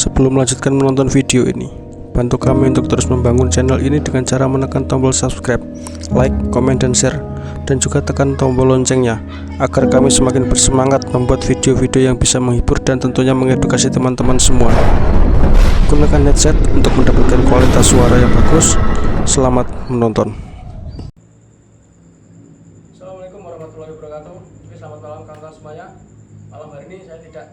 Sebelum melanjutkan menonton video ini, bantu kami untuk terus membangun channel ini dengan cara menekan tombol subscribe, like, komen, dan share, dan juga tekan tombol loncengnya agar kami semakin bersemangat membuat video-video yang bisa menghibur dan tentunya mengedukasi teman-teman semua. Gunakan headset untuk mendapatkan kualitas suara yang bagus. Selamat menonton. Assalamualaikum warahmatullahi wabarakatuh. Oke, selamat malam kawan-kawan semuanya. Malam hari ini saya tidak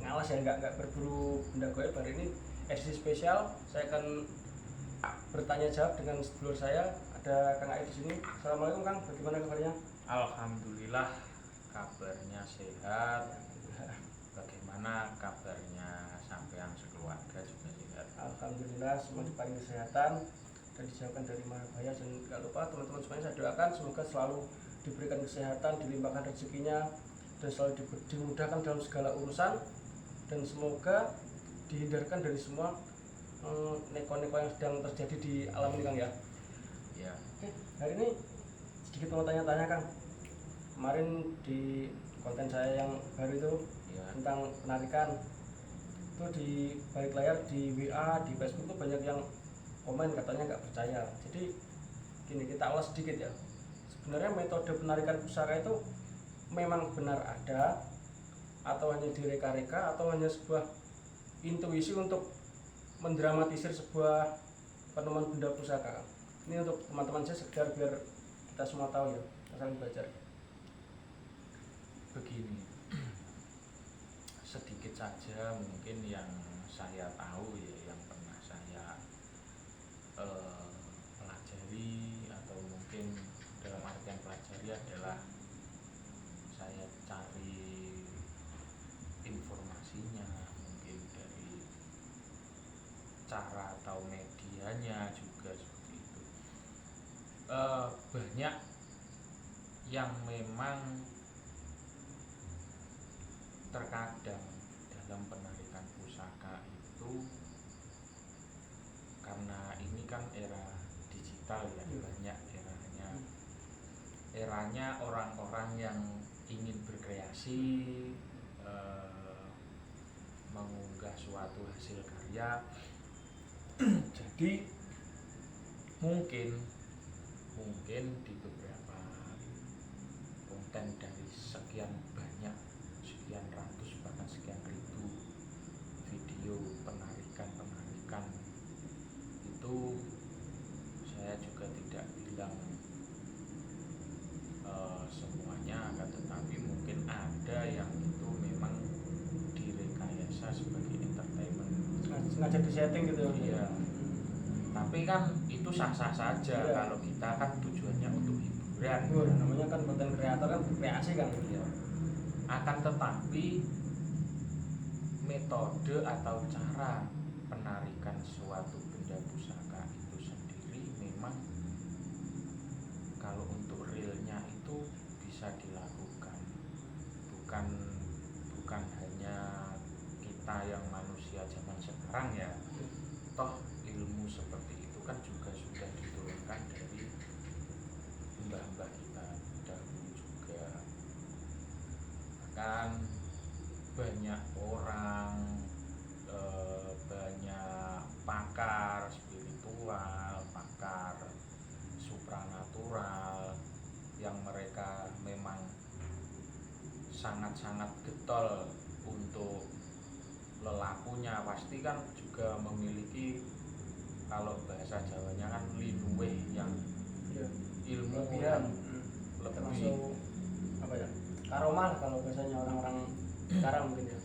ngalas ya, nggak berburu benda goib. Hari ini edisi spesial. Saya akan bertanya jawab dengan sedulur saya. Ada Kang Ai di sini. Assalamualaikum Kang, bagaimana kabarnya? Alhamdulillah, kabarnya sehat. Bagaimana kabarnya sampean sekeluarga juga sehat? Alhamdulillah, semua diparingi kesehatan dan dijauhkan dari mara bahaya. Dan nggak lupa teman-teman semuanya saya doakan semoga selalu diberikan kesehatan, dilimpahkan rezekinya, dan selalu dimudahkan dalam segala urusan, dan semoga dihindarkan dari semua neko-neko yang sedang terjadi di alam ini Kang ya. Ya, Oke, hari ini sedikit mau tanya-tanya Kang. Kemarin di konten saya yang baru itu ya. tentang penarikan, itu di balik layar di WA, di Facebook tuh banyak yang komen katanya nggak percaya. Jadi gini, kita ulas sedikit ya. Sebenarnya metode penarikan pusaka itu memang benar ada, atau hanya direka-reka, atau hanya sebuah intuisi untuk mendramatisir sebuah penemuan benda pusaka. Ini untuk teman-teman saya sekedar biar kita semua tahu ya, saling belajar. Begini, sedikit saja mungkin yang saya tahu ya, yang pernah saya pelajari, atau mungkin dalam artian pelajari adalah saya cari informasinya mungkin dari cara atau medianya juga seperti itu. Banyak yang memang terkadang dalam penarikan pusaka itu, karena ini kan era digital ya, banyak eranya orang-orang yang ingin berkreasi, mengunggah suatu hasil karya. Jadi mungkin di beberapa konten dari sekian banyak, sekian ratus bahkan sekian ribu video penarikan itu, saya juga tidak bilang semuanya, akan tetapi mungkin ada yang itu memang direkayasa sebagai entertainment, Sengaja di setting gitu ya. Iya. Tapi kan itu sah-sah saja, Iya. kalau kita kan tujuannya untuk hiburan. Namanya kan konten kreator kan berkreasi kan. Iya. Akan tetapi metode atau cara penarikan suatu benda pusaka itu sendiri memang kalau untuk realnya itu bisa dilakukan, bukan hanya kita yang manusia zaman sekarang ya. Toh ilmu seperti itu kan juga sudah diturunkan dari mbah-mbah kita dahulu juga. Bahkan banyak orang, banyak pakar spiritual, pakar supranatural yang mereka memang sangat-sangat getol untuk lelakunya, pasti kan juga memiliki, kalau bahasa Jawanya kan linuweh, yang ilmu yang lebih, Termasuk apa ya, karomah kalau biasanya orang-orang sekarang mungkin ya.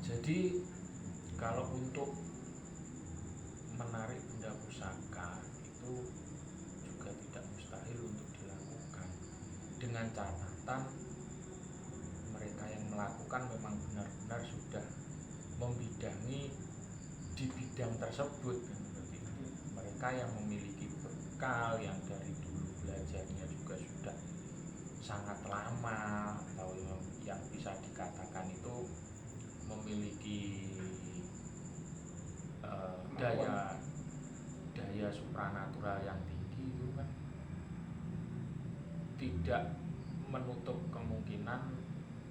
Jadi kalau untuk menarik benda pusaka itu juga tidak mustahil untuk dilakukan, dengan catatan mereka yang melakukan memang benar-benar sudah membidangi di bidang tersebut. Mereka yang memiliki bekal, yang dari dulu belajarnya juga sudah sangat lama, atau yang bisa dikatakan itu memiliki daya supranatural yang tinggi, itu kan tidak menutup kemungkinan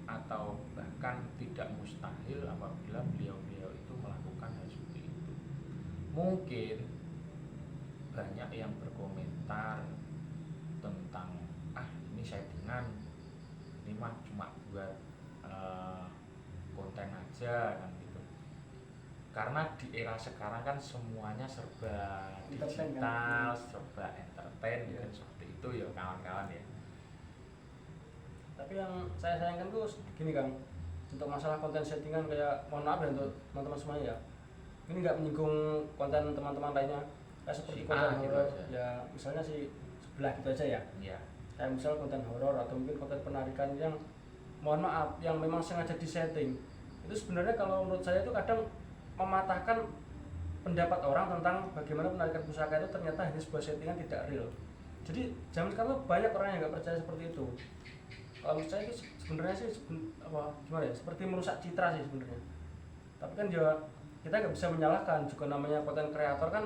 atau bahkan tidak mustahil apabila beliau-beliau mungkin banyak yang berkomentar tentang ini settingan, ini mah cuma buat konten aja kan gitu. Karena di era sekarang kan semuanya serba Entertain, digital, kan? serba entertain Iya. kan seperti itu ya kawan-kawan ya. Tapi yang saya sayangkan tuh gini Kang, untuk masalah konten settingan kayak, mohon maaf ya untuk teman-teman semuanya ya, ini nggak menyinggung konten teman-teman lainnya, kayak seperti Si A konten gitu horor aja. ya, misalnya si sebelah gitu aja ya, Iya. kayak misal konten horor atau mungkin konten penarikan yang mohon maaf yang memang sengaja disetting, itu sebenarnya kalau menurut saya itu kadang mematahkan pendapat orang tentang bagaimana penarikan pusaka itu ternyata hanya sebuah settingan, tidak real. Jadi zaman sekarang tuh banyak orang yang nggak percaya seperti itu. Kalau menurut saya itu sebenarnya sih gimana ya, seperti merusak citra sih sebenarnya. Tapi kan juga kita nggak bisa menyalahkan, juga namanya konten kreator kan,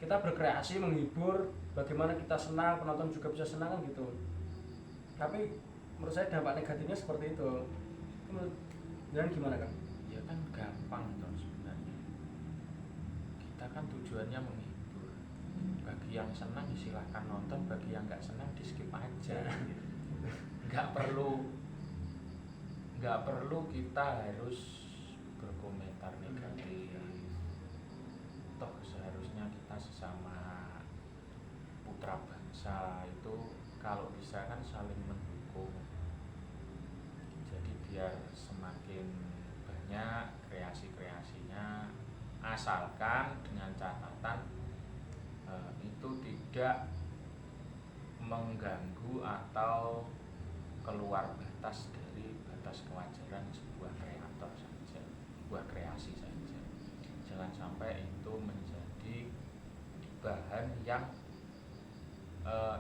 kita berkreasi menghibur, bagaimana kita senang, penonton juga bisa senang kan gitu. Tapi menurut saya dampak negatifnya seperti itu. Dan gimana kan? Ya kan gampang toh sebenarnya. Kita kan tujuannya menghibur. Bagi yang senang silahkan nonton, bagi yang nggak senang di skip aja. Nggak perlu kita harus berkomentar negatif. Toh seharusnya kita sesama putra bangsa itu kalau bisa kan saling mendukung. Jadi biar semakin banyak kreasi-kreasinya, asalkan dengan catatan itu tidak mengganggu atau keluar batas dari batas kewajaran sebuah kreator saja, sebuah kreasi saja. Jangan sampai itu menjadi bahan yang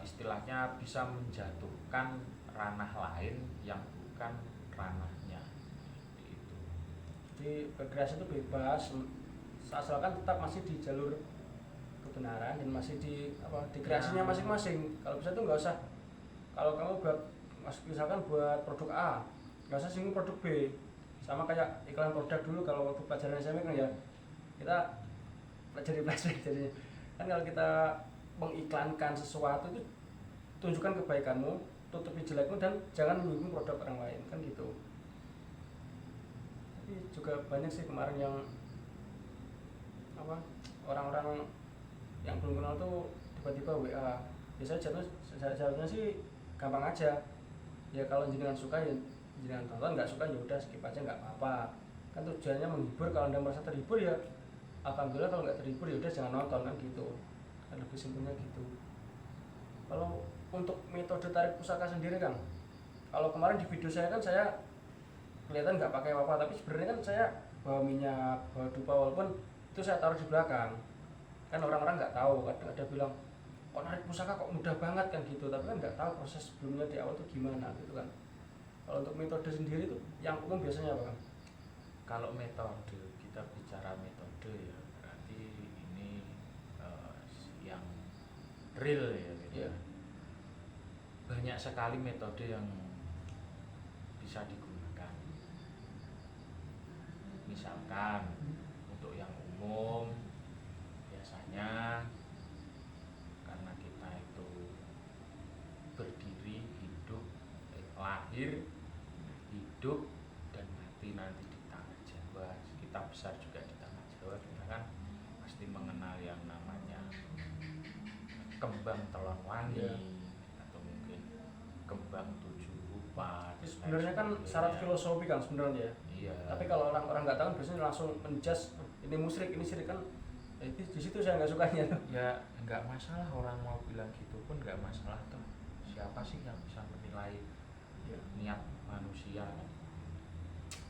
istilahnya bisa menjatuhkan ranah lain yang bukan ranahnya. Seperti itu. Jadi berkreasi itu bebas, asalkan tetap masih di jalur kebenaran dan masih di kreasinya masing-masing. Kalau bisa tuh nggak usah, kalau kamu buat misalkan buat produk A, nggak usah singgung produk B. Sama kayak iklan produk dulu kalau waktu pelajaran SMP kan ya, kita pelajari plastik. Jadi kan kalau kita mengiklankan sesuatu itu tunjukkan kebaikanmu, tutupi jelekmu, dan jangan menyinggung produk orang lain kan gitu. Tapi juga banyak sih kemarin yang orang-orang yang belum kenal tuh tiba-tiba WA. Biasanya jatuhnya sih gampang aja. Ya kalau jenengan suka ya jenengan tonton, nggak suka ya udah skip aja, nggak apa-apa. Kan tujuannya menghibur, kalau Anda merasa terhibur ya alhamdulillah, kalau nggak terhibur ya udah jangan nonton kan gitu. Kan lebih simpelnya gitu. Kalau untuk metode tarik pusaka sendiri kan, kalau kemarin di video saya kan saya kelihatan nggak pakai apa-apa, tapi sebenarnya kan saya bawa minyak, bawa dupa, walaupun itu saya taruh di belakang. Kan orang-orang nggak tahu, kadang ada bilang kok narik pusaka kok mudah banget kan gitu, tapi kan nggak tahu proses sebelumnya di awal tuh gimana gitu kan. Kalau untuk metode sendiri tuh yang umum biasanya apa kan? Kalau metode, kita bicara metode ya berarti ini yang real ya gitu. Iya. Banyak sekali metode yang bisa digunakan. Misalkan untuk yang umum biasanya karena kita itu berdiri, hidup, lahir, hidup dan mati nanti di tanah Jawa. Kita besar juga di tanah Jawa, kita kan pasti mengenal yang namanya kembang telon wangi, Iya. atau mungkin kembang tujuh rupa. Itu sebenarnya kan syarat filosofi kan sebenarnya ya. Iya. Tapi kalau orang-orang nggak tahu biasanya langsung menjudge ini musyrik, ini syirik kan. Di situ saya nggak sukanya. Ya nggak masalah orang mau bilang gitu pun nggak masalah tuh. Siapa sih yang bisa menilai Ya. niat manusia?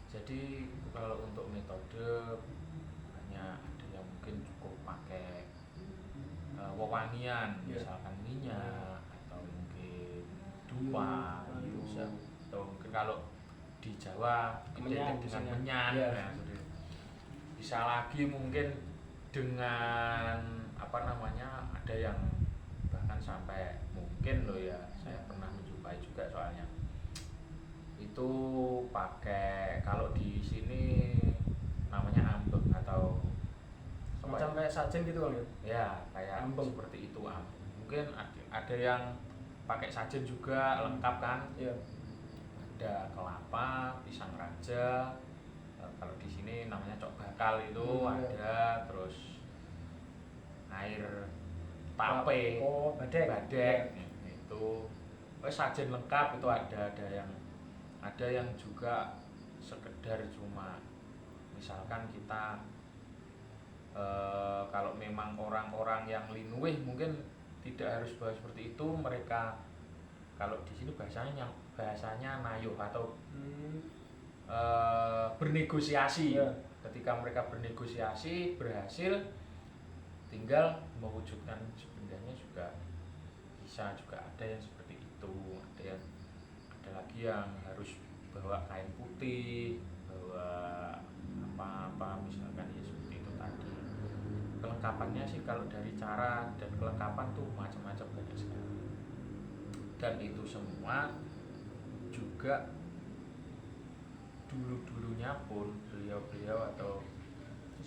Jadi kalau untuk metode hanya ada yang mungkin cukup pakai wewangian, Ya. misalkan minyak atau mungkin dupa, Bisa. atau mungkin kalau di Jawa Kemenyan, identik dengan misalnya. menyan. Ya. Nah, gitu. Bisa lagi mungkin dengan apa namanya, ada yang bahkan sampai mungkin loh ya, saya pernah menjumpai juga soalnya itu pakai, kalau di sini namanya ambek atau apa Semacam ya? kayak kayak sajen gitu kan ya. Ya kayak Ambeng. seperti itu mungkin ada yang pakai sajen juga lengkap kan, Iya. ada kelapa, pisang raja, kalau di sini namanya cok bakal itu Iya. ada, terus air tape, Oh, badek. itu sajen lengkap itu ada yang juga sekedar cuma misalkan kita kalau memang orang-orang yang linuih mungkin tidak harus bawa seperti itu, mereka kalau di sini bahasanya nayuh atau bernegosiasi. Iya. Ketika mereka bernegosiasi berhasil, tinggal mewujudkan sebenarnya juga bisa, juga ada yang seperti itu, ada lagi yang harus bawa kain putih, bawa apa misalkan ya seperti itu tadi. Kelengkapannya sih kalau dari cara dan kelengkapan tuh macam-macam banyak sekali, dan itu semua juga dulunya pun beliau atau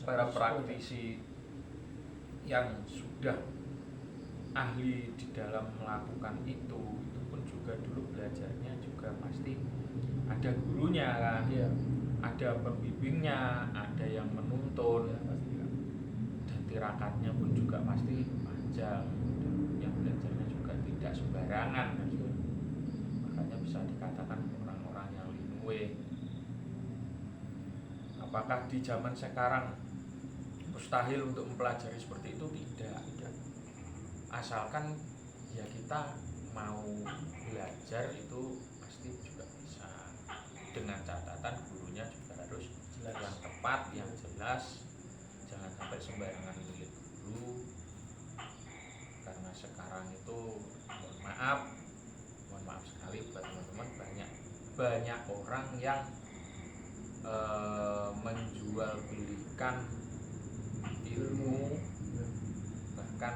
para praktisi yang sudah ahli di dalam melakukan itu pun juga dulu belajarnya juga pasti ada gurunya kan, Iya. ada pembimbingnya, ada yang menuntun, Iya, pasti kan. dan tirakatnya pun juga pasti panjang, dan yang belajarnya juga tidak sembarangan kan. Makanya bisa dikatakan orang-orang yang linue. Apakah di zaman sekarang mustahil untuk mempelajari seperti itu? Tidak. Asalkan ya kita mau belajar itu pasti juga bisa, dengan catatan gurunya juga harus jelas, yang tepat, yang jelas, jangan sampai sembarangan milik guru, karena sekarang itu mohon maaf sekali buat teman-teman, banyak orang yang menjual belikan ilmu, bahkan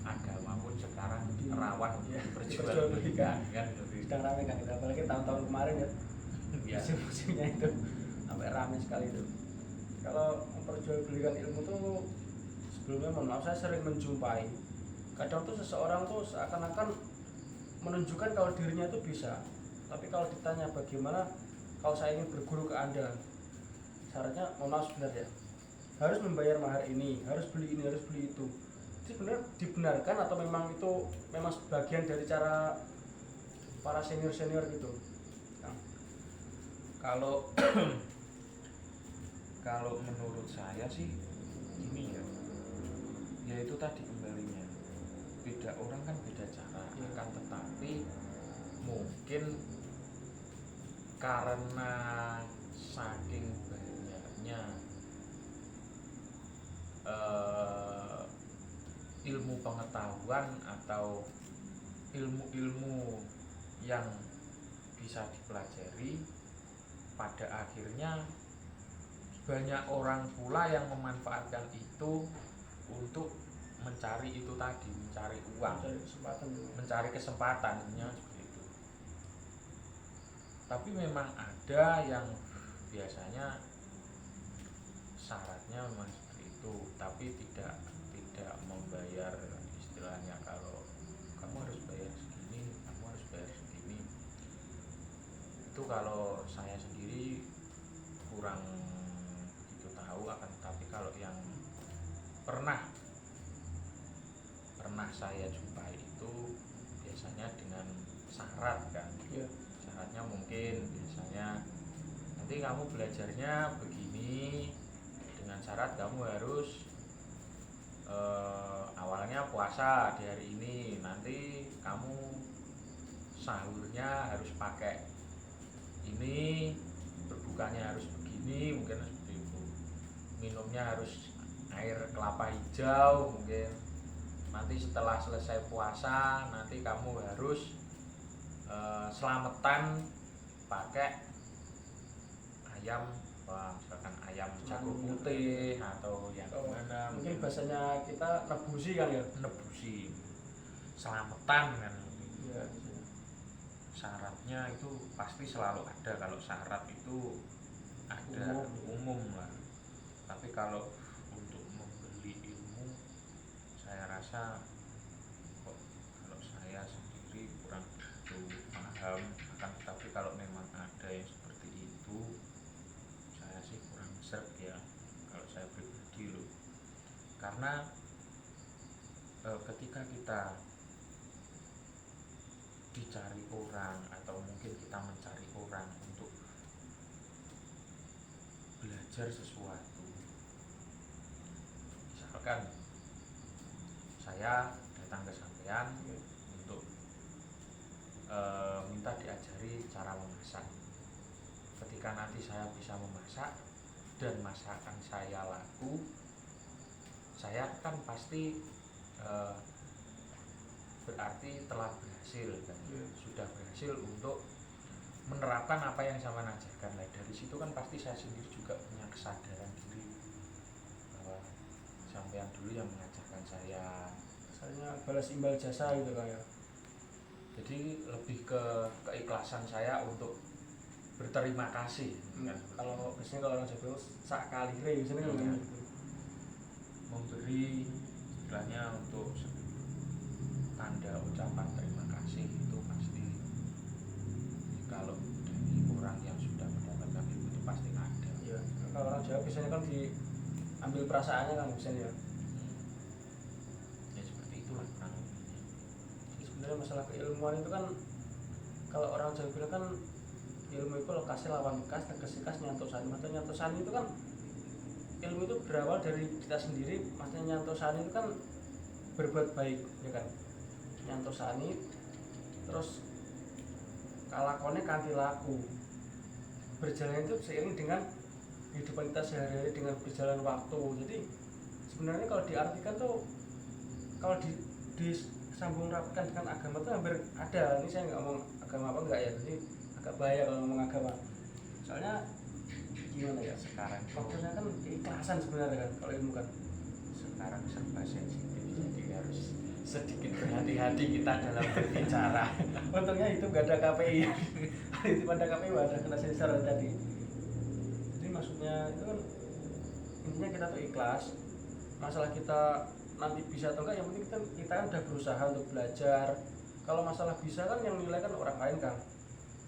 agama pun sekarang rawan diperjualbelikan kan. Sedang rame kan itu, apalagi tahun-tahun kemarin ya. Ya. Musim-musimnya itu sampai rame sekali itu. Kalau memperjualbelikan ilmu tuh sebelumnya mohon maaf, saya sering menjumpai kadang tuh seseorang tuh seakan-akan menunjukkan kalau dirinya itu bisa, tapi kalau ditanya bagaimana kalau saya ingin berguru ke Anda, syaratnya mohon maaf sebenarnya harus membayar mahar ini, harus beli ini, harus beli itu. Itu sebenarnya dibenarkan atau memang itu memang sebagian dari cara para senior gitu? Nah, Kalau kalau menurut saya sih ini ya itu tadi kembalinya, beda orang kan beda cara, akan tetapi mungkin karena saking banyaknya ilmu pengetahuan atau ilmu-ilmu yang bisa dipelajari, pada akhirnya banyak orang pula yang memanfaatkan itu untuk mencari itu tadi, mencari uang, mencari kesempatannya seperti itu. Tapi memang ada yang biasanya syaratnya memang seperti itu, tapi tidak membayar, istilahnya kalau kamu harus bayar segini, kamu harus bayar segini. Itu kalau saya sendiri kurang begitu tahu, akan tetapi kalau yang pernah saya jumpai itu biasanya dengan syarat kan. Ya. Syaratnya mungkin biasanya nanti kamu belajarnya begini, dengan syarat kamu harus awalnya puasa di hari ini, nanti kamu sahurnya harus pakai ini, berbukanya harus begini, mungkin seperti itu, minumnya harus air kelapa hijau mungkin, nanti setelah selesai puasa nanti kamu harus selamatan pakai ayam, misalkan ayam jago putih atau yang gimana, mungkin bahasanya kita nebusi kan ya, nebusi, selamatan kan. ya. Syaratnya itu pasti selalu ada, kalau syarat itu ada umum lah. Tapi kalau untuk membeli saya rasa kok kalau saya sendiri kurang begitu paham, akan tetapi kalau memang ada yang seperti itu saya sih kurang serg ya kalau saya pribadi loh. Karena ketika kita dicari orang atau mungkin kita mencari orang untuk belajar sesuatu, misalkan saya datang ke sampean untuk minta diajari cara memasak. Ketika nanti saya bisa memasak dan masakan saya laku, saya kan pasti berarti telah berhasil kan, sudah berhasil untuk menerapkan apa yang saya ajarkan. Nah, dari situ kan pasti saya sendiri juga punya kesadaran diri bahwa sampean dulu yang mengajarkan saya, misalnya balas imbal jasa gitu kan ya. jadi lebih ke keikhlasan saya untuk berterima kasih kan. Kalau biasanya kalau orang Jawa sak kali biasanya kan Iya. gitu. Memberi istilahnya untuk tanda ucapan terima kasih itu pasti kalau dari orang yang sudah mendapatkan ilmu itu pasti ada. Iya. Kalau orang Jawa biasanya kan diambil perasaannya kan biasanya ya. Ya seperti itulah kurang lebihnya. Jadi sebenarnya masalah keilmuan itu kan kalau orang Jawa bilang kan ilmu itu lokasi lawan bekas, tegas nyantosani. Maksudnya nyantosani itu kan ilmu itu berawal dari kita sendiri. Maksudnya nyantosani itu kan berbuat baik ya kan. Nyantosani terus kalakonnya kanthi laku, berjalan itu seiring dengan kehidupan kita sehari-hari dengan berjalan waktu. Jadi sebenarnya kalau diartikan tuh kalau disambung rapikan dengan agama tuh hampir ada. Ini saya nggak ngomong agama apa enggak ya, jadi agak bahaya kalau ngomong agama. Soalnya gimana ya, Sekarang itu faktornya kan keikhlasan sebenarnya kan kalau ilmu kan. sekarang serba sensitif, jadi harus sedikit berhati-hati kita dalam berbicara. Untungnya itu nggak ada KPI. Itu pada KPI ada kena sensor tadi. Jadi maksudnya itu kan intinya kita tuh ikhlas. Masalah kita nanti bisa atau enggak, yang penting kita kan udah berusaha untuk belajar. Kalau masalah bisa kan yang nilai kan orang lain kan.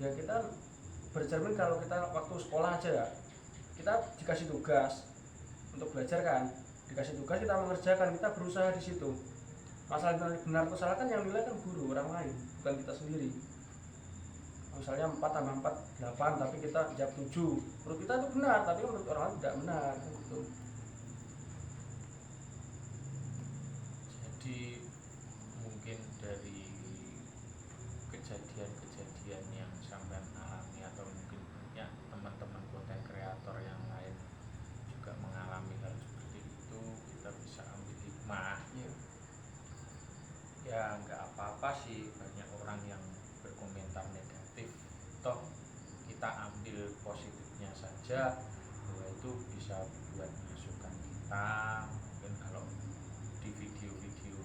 Ya kita bercermin kalau kita waktu sekolah aja ya, kita dikasih tugas untuk belajar kan, dikasih tugas kita mengerjakan, kita berusaha di situ. Masalah benar atau salah kan yang nilai kan guru, orang lain, bukan kita sendiri. Misalnya 4 tambah 4 8, tapi kita jawab 7, menurut kita itu benar, tapi menurut orang lain tidak benar kan gitu. Jadi mungkin dari kejadian-kejadian yang sampean alami atau mungkin banyak teman-teman konten kreator yang lain juga mengalami hal seperti itu, kita bisa ambil hikmah. Ya nggak apa-apa sih banyak orang yang berkomentar negatif, toh kita ambil positifnya saja bahwa itu bisa buat masukan kita. Mungkin kalau di video-video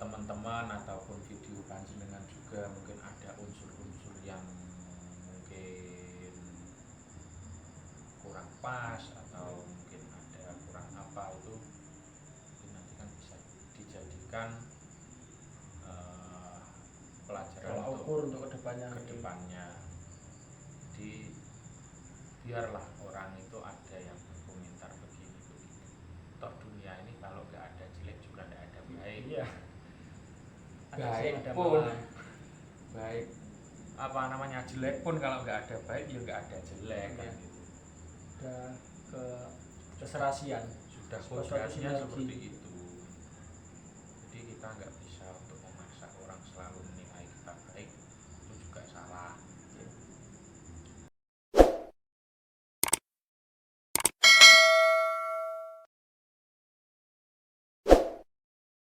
teman-teman ataupun video panjenengan juga mungkin ada unsur-unsur yang mungkin kurang pas atau mungkin ada kurang apa, itu mungkin nanti kan bisa dijadikan pelajaran Kalau ukur untuk kedepannya. Jadi biarlah orang itu ada yang berkomentar begini begitu. Toh dunia ini kalau nggak ada jelek juga nggak ada baik. Iya. Baik Ada pun malah. baik apa namanya jelek pun kalau nggak ada baik ya nggak ada jelek kan Iya. gitu. Udah ke keserasian. Sudah Suatu kodratnya sinergi. seperti itu. Jadi kita nggak bisa